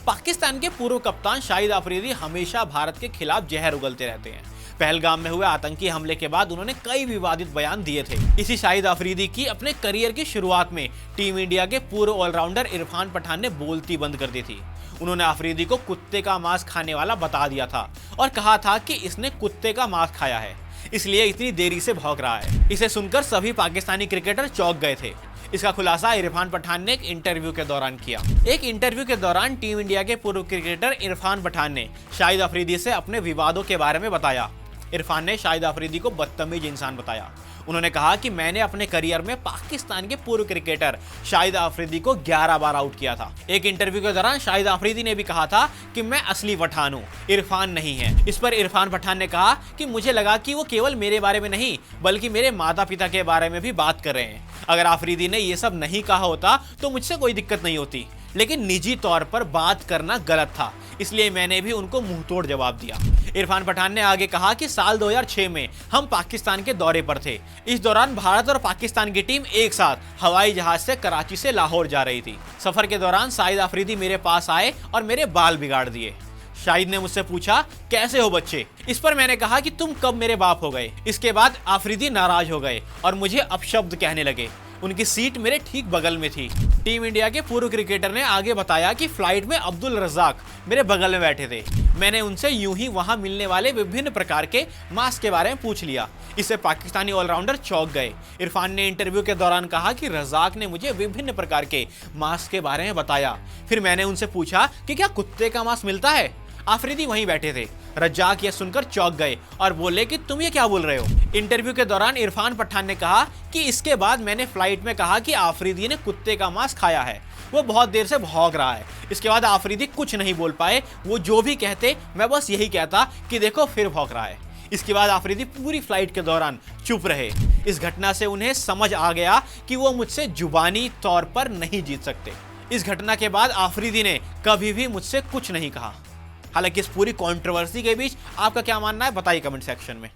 पाकिस्तान के पूर्व कप्तान शाहिद अफरीदी हमेशा भारत के खिलाफ जहर उगलते रहते हैं। पहलगाम में हुए आतंकी हमले के बाद उन्होंने कई विवादित बयान दिए थे। इसी शाहिद अफरीदी की अपने करियर की शुरुआत में टीम इंडिया के पूर्व ऑलराउंडर इरफान पठान ने बोलती बंद कर दी थी। उन्होंने अफरीदी को कुत्ते का मांस खाने वाला बता दिया था और कहा था कि इसने कुत्ते का मांस खाया है, इसलिए इतनी देरी से भौंक रहा है। इसे सुनकर सभी पाकिस्तानी क्रिकेटर चौंक गए थे। इसका खुलासा इरफान पठान ने एक इंटरव्यू के दौरान किया। एक इंटरव्यू के दौरान टीम इंडिया के पूर्व क्रिकेटर इरफान पठान ने शाहिद अफरीदी से अपने विवादों के बारे में बताया। इरफान ने शाहिद अफरीदी को बदतमीज इंसान बताया। उन्होंने कहा कि मैंने अपने करियर में पाकिस्तान के पूर्व क्रिकेटर शाहिद अफरीदी को 11 बार आउट किया था। एक इंटरव्यू के दौरान शाहिद अफरीदी ने भी कहा था कि मैं असली पठान हूँ, इरफान नहीं है। इस पर इरफान पठान ने कहा कि मुझे लगा कि वो केवल मेरे बारे में नहीं बल्कि मेरे माता पिता के बारे में भी बात कर रहे हैं। अगर अफरीदी ने ये सब नहीं कहा होता तो मुझसे कोई दिक्कत नहीं होती, लेकिन निजी तौर पर बात करना गलत था, इसलिए मैंने भी उनको मुंहतोड़ जवाब दिया। इरफान पठान ने आगे कहा कि साल 2006 में हम पाकिस्तान के दौरे पर थे। इस दौरान भारत और पाकिस्तान की टीम एक साथ हवाई जहाज से कराची से लाहौर जा रही थी। सफर के दौरान शाहिद अफरीदी मेरे पास आए और मेरे बाल बिगाड़ दिए। शाहिद ने मुझसे पूछा, कैसे हो बच्चे? इस पर मैंने कहा कि तुम कब मेरे बाप हो गए। इसके बाद अफरीदी नाराज हो गए और मुझे अपशब्द कहने लगे। उनकी सीट मेरे ठीक बगल में थी। टीम इंडिया के पूर्व क्रिकेटर ने आगे बताया कि फ्लाइट में अब्दुल रज़ाक मेरे बगल में बैठे थे। मैंने उनसे यूं ही वहां मिलने वाले विभिन्न प्रकार के मांस के बारे में पूछ लिया। इससे पाकिस्तानी ऑलराउंडर चौंक गए। इरफान ने इंटरव्यू के दौरान कहा कि रज़ाक ने मुझे विभिन्न प्रकार के मांस के बारे में बताया। फिर मैंने उनसे पूछा कि क्या कुत्ते का मांस मिलता है? अफरीदी वहीं बैठे थे। रज़ाक यह सुनकर चौंक गए और बोले कि तुम ये क्या बोल रहे हो? इंटरव्यू के दौरान इरफान पठान ने कहा कि इसके बाद मैंने फ्लाइट में कहा कि अफरीदी ने कुत्ते का मांस खाया है। वो बहुत देर से भौंक रहा है। इसके बाद अफरीदी कुछ नहीं बोल पाए। वो जो भी कहते मैं बस यही कहता कि देखो फिर भौंक रहा है। इसके बाद अफरीदी पूरी फ्लाइट के दौरान चुप रहे। इस घटना से उन्हें समझ आ गया कि वो मुझसे जुबानी तौर पर नहीं जीत सकते। इस घटना के बाद अफरीदी ने कभी भी मुझसे कुछ नहीं कहा। हालांकि इस पूरी कंट्रोवर्सी के बीच आपका क्या मानना है बताइए कमेंट सेक्शन में।